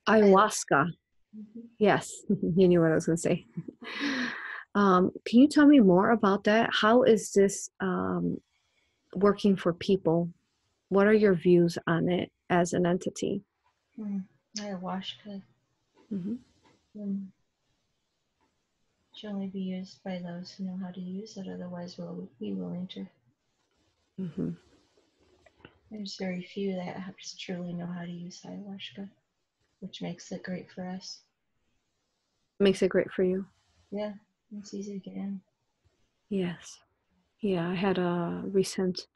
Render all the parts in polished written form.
Ayahuasca. Mhm. Yes, you knew what I was going to say. Can you tell me more about that? How is this working for people? What are your views on it as an entity? Ayahuasca Mm-hmm. should only be used by those who know how to use it, otherwise we will enter. Mm-hmm. There's very few that truly know how to use ayahuasca, which makes it great for us. Makes it great for you. Yeah, it's easy to get in. Yes. Yeah, I had a recent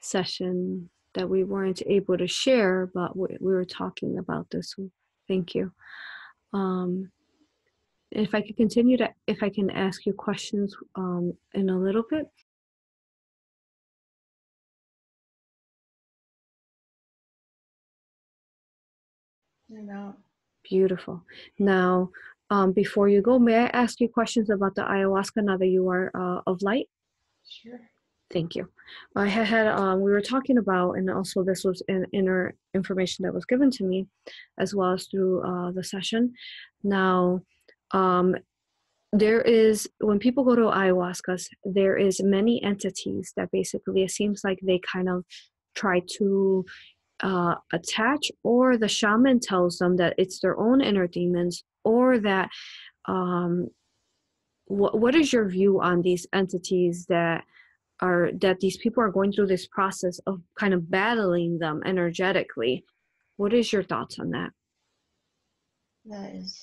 session that we weren't able to share, but we were talking about this. Thank you. If I could continue to, if I can ask you questions in a little bit. No. Beautiful. Now, before you go, may I ask you questions about the ayahuasca now that you are of light? Sure. Thank you. I had we were talking about, and also this was in inner information that was given to me, as well as through the session. Now, there is, when people go to ayahuascas, there is many entities that basically it seems like they kind of try to attach, or the shaman tells them that it's their own inner demons, or that what is your view on these entities that these people are going through this process of kind of battling them energetically? What is your thoughts on that? That is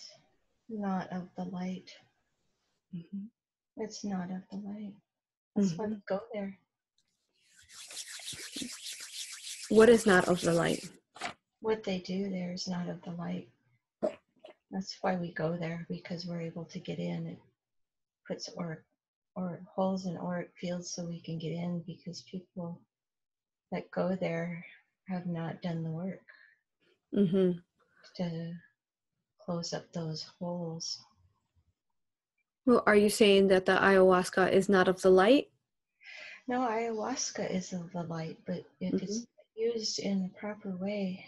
not of the light. Mm-hmm. It's not of the light. That's why we go there. What is not of the light? What they do there is not of the light. That's why we go there, because we're able to get in. It puts or holes in auric fields so we can get in, because people that go there have not done the work to close up those holes. Well, are you saying that the ayahuasca is not of the light? No, ayahuasca is of the light, but if it's used in the proper way,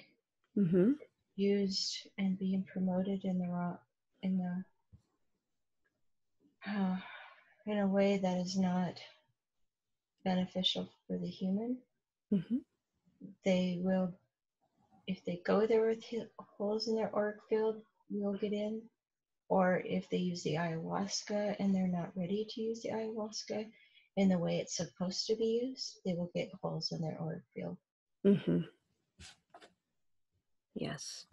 used and being promoted in a way that is not beneficial for the human, they will, if they go there with holes in their auric field, you'll get in. Or if they use the ayahuasca and they're not ready to use the ayahuasca in the way it's supposed to be used, they will get holes in their auric field. Yes.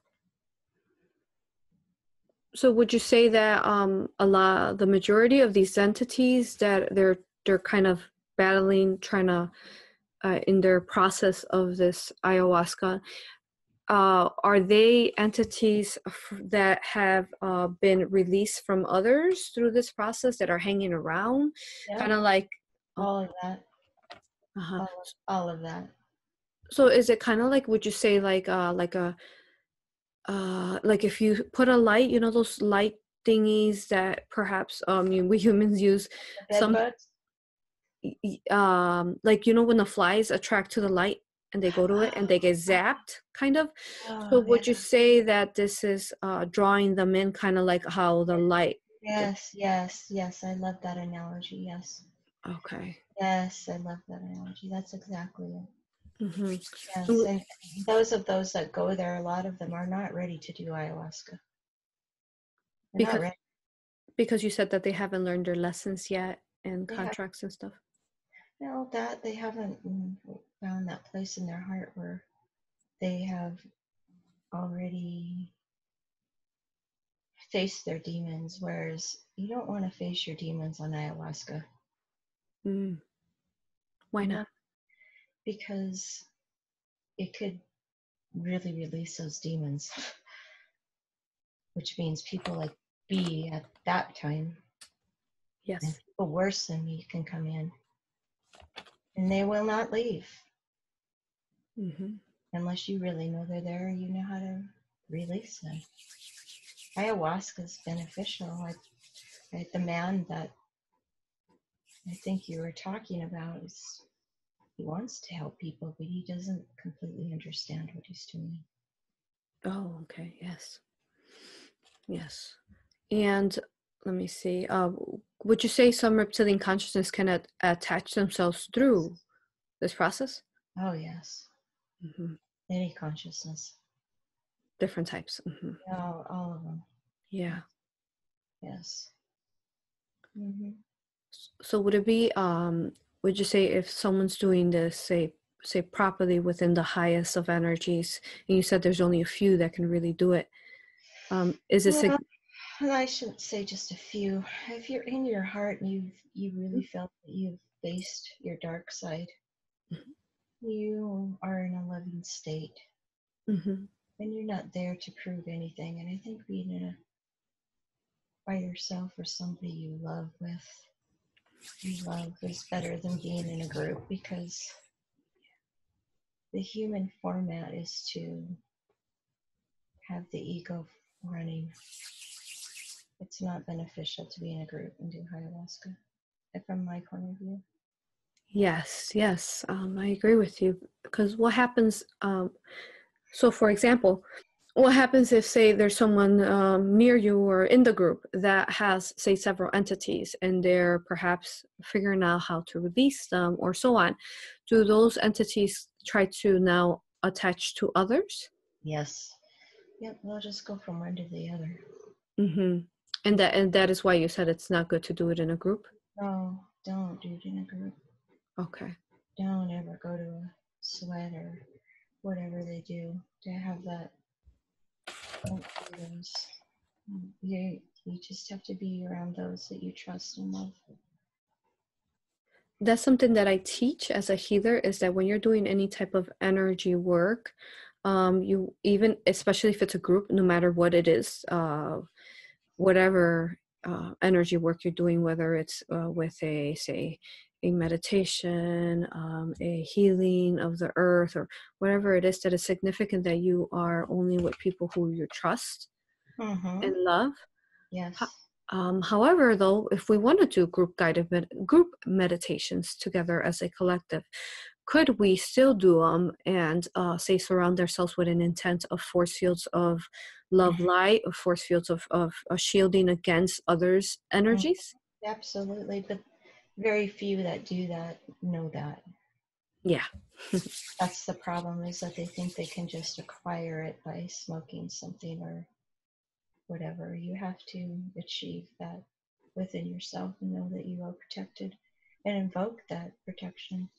So would you say that the majority of these entities that they're kind of battling, trying to in their process of this ayahuasca, are they entities that have been released from others through this process that are hanging around? Yeah. Kind of like all of that. All of that. So is it kind of like, would you say like if you put a light, you know, those light thingies that perhaps we humans use, some like, you know, when the flies attract to the light and they go to it and they get zapped, kind of. So would you say that this is drawing them in, kind of like how the light? Yes. I love that analogy. Yes. Okay. Yes, I love that analogy. That's exactly it. Yes, So, and those that go there, a lot of them are not ready to do ayahuasca. They're not ready. Because you said that they haven't learned their lessons yet and contracts and stuff. No, that they haven't found that place in their heart where they have already faced their demons, whereas you don't want to face your demons on ayahuasca. Why not? Because it could really release those demons, which means people like B at that time, yes, and people worse than me can come in, and they will not leave unless you really know they're there and you know how to release them. Ayahuasca is beneficial. The man that I think you were talking about he wants to help people, but he doesn't completely understand what he's doing. Oh, okay. Yes. Yes. And let me see. Would you say some reptilian consciousness can attach themselves through this process? Oh, yes. Mm-hmm. Any consciousness. Different types. Mm-hmm. All of them. Yeah. Yes. Mm-hmm. So would it be, would you say if someone's doing this, say properly within the highest of energies, and you said there's only a few that can really do it, is it Well, I shouldn't say just a few. If you're in your heart and you really felt that you've faced your dark side, you are in a loving state, mm-hmm. and you're not there to prove anything. And I think being in a by yourself or somebody you love is better than being in a group, because the human format is to have the ego running. It's not beneficial to be in a group and do ayahuasca, from my point of view. Yes, yes, I agree with you. Because what happens, so for example, what happens if, say, there's someone near you or in the group that has, say, several entities, and they're perhaps figuring out how to release them or so on? Do those entities try to now attach to others? Yes. Yep, they'll just go from one to the other. Mm-hmm. And that is why you said it's not good to do it in a group? No, don't do it in a group. Okay. Don't ever go to a sweat or whatever they do to have that. Don't do those. You just have to be around those that you trust and love. That's something that I teach as a healer, is that when you're doing any type of energy work, you, even especially if it's a group, no matter what it is, whatever energy work you're doing, whether it's with a, say, a meditation, a healing of the earth, or whatever it is that is significant, that you are only with people who you trust and love. Yes. However, though, if we want to do group meditations together as a collective, could we still do them and say surround ourselves with an intent of force fields of love light, of force fields of shielding against others' energies? Absolutely, but very few that do that know that. Yeah. That's the problem, is that they think they can just acquire it by smoking something or whatever. You have to achieve that within yourself and know that you are protected and invoke that protection.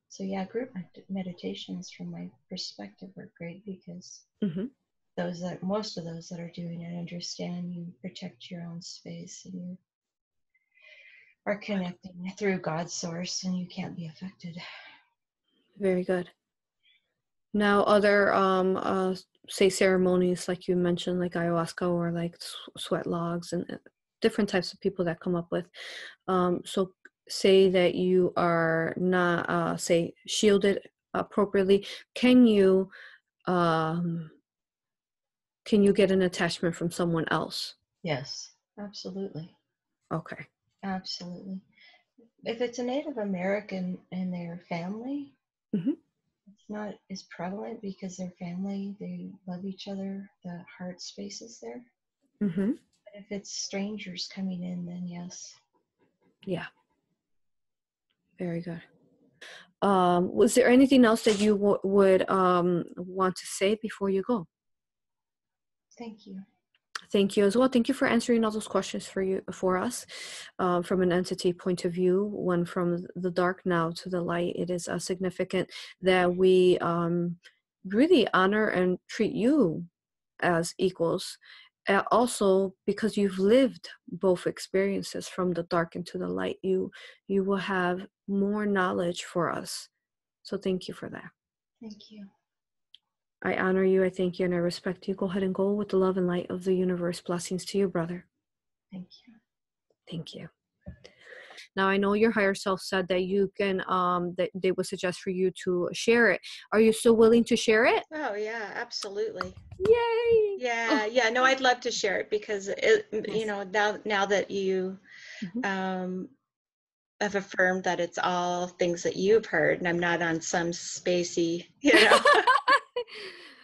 So yeah, group meditations from my perspective are great, because Mm-hmm. most of those that are doing it understand you protect your own space, and you are connecting through God's source, and you can't be affected. Very good. Now, other say ceremonies like you mentioned, like ayahuasca, or like sweat logs, and different types of people that come up with. So say that you are not, say, shielded appropriately. Can you get an attachment from someone else? Yes, absolutely. Okay. Absolutely. If it's a Native American and their family, Mm-hmm. it's not as prevalent, because their family, they love each other, the heart space is there. Mm-hmm. But if it's strangers coming in, then yes. Yeah. Very good. Was there anything else that you would want to say before you go? Thank you. Thank you as well. Thank you for answering all those questions for us, from an entity point of view. One from the dark now to the light. It is significant that we really honor and treat you as equals. Also, because you've lived both experiences from the dark into the light, you will have more knowledge for us. So thank you for that. Thank you. I honor you, I thank you, and I respect you. Go ahead and go with the love and light of the universe. Blessings to you, brother. Thank you. Thank you. Now, I know your higher self said that you can, that they would suggest for you to share it. Are you still willing to share it? Oh yeah, absolutely. Yay! Yeah, yeah. No, I'd love to share it, because it, Yes. now that you have affirmed that it's all things that you've heard, and I'm not on some spacey,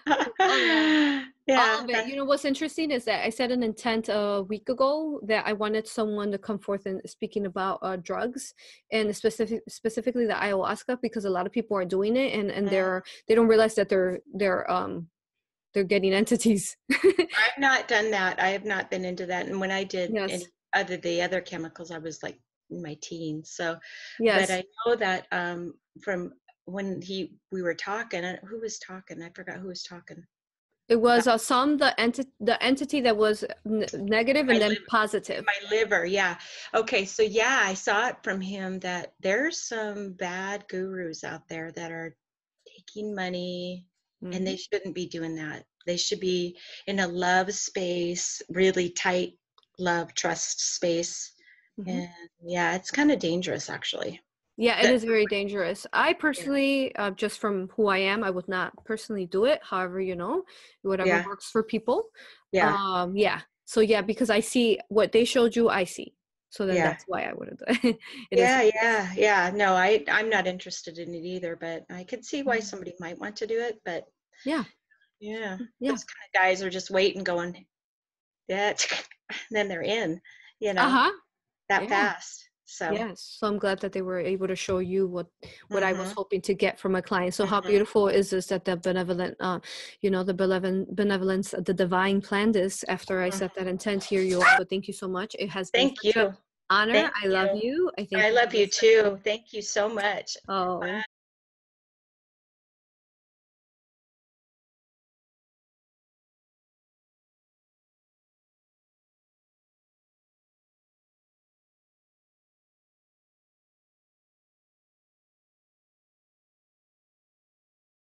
Oh, yeah. All Yeah. of it. You know, what's interesting is that I set an intent a week ago that I wanted someone to come forth and speaking about drugs, and specifically the ayahuasca, because a lot of people are doing it, and they don't realize that they're getting entities. I've not done that. I have not been into that. And when I did Yes. any the other chemicals, I was like in my teens. So, but Yes. I know that from when we were talking, who was talking? I forgot who was talking. It was About the entity that was negative my and then liver, positive. my liver. Yeah. Okay. So yeah, I saw it from him that there's some bad gurus out there that are taking money, and they Hmm. shouldn't be doing that. They should be in a love space, really tight love, trust space. Hmm. And yeah, it's kind of dangerous actually. Yeah, it That is very dangerous. I yeah, personally, just from who I am, I would not personally do it. However, you know, whatever yeah, works for people. yeah, Yeah. So yeah, because I see what they showed you, I see. So then yeah. that's why I wouldn't do it. It is. Yeah, yeah, yeah. No, I'm not interested in it either, but I could see why somebody might want to do it. But Yeah. yeah, Yeah. those kind of guys are just waiting, going, yeah, then they're in, you know, Uh-huh. that Yeah. fast. So, Yes. So I'm glad that they were able to show you what I was mm-hmm, hoping to get from a client. So how mm-hmm, beautiful is this that the benevolent, you know, the benevolence, the divine planned this after I mm-hmm. set that intent here, you all. But thank you so much. It has been Thank such a you. honor. Thank I love you. you. I thank I you for love you this. too. Thank you so much. Oh,